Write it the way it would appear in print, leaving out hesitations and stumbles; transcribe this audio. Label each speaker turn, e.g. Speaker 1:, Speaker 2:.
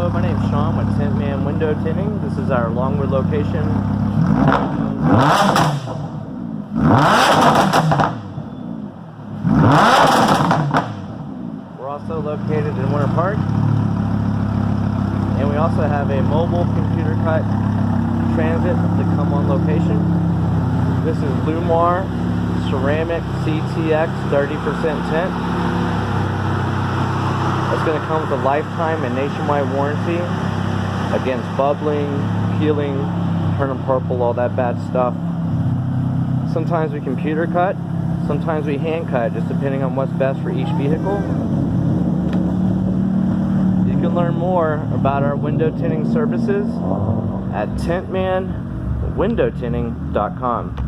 Speaker 1: Hello, my name is Sean with Tint Window Tinting. This is our Longwood location. We're also located in Winter Park. And we also have a mobile computer cut transit to come on location. This is Lumar Ceramic CTX 30% tint. It's going to come with a lifetime and nationwide warranty against bubbling, peeling, turning purple, all that bad stuff. Sometimes we computer cut, sometimes we hand cut, just depending on what's best for each vehicle. You can learn more about our window tinting services at tintmanwindowtinting.com.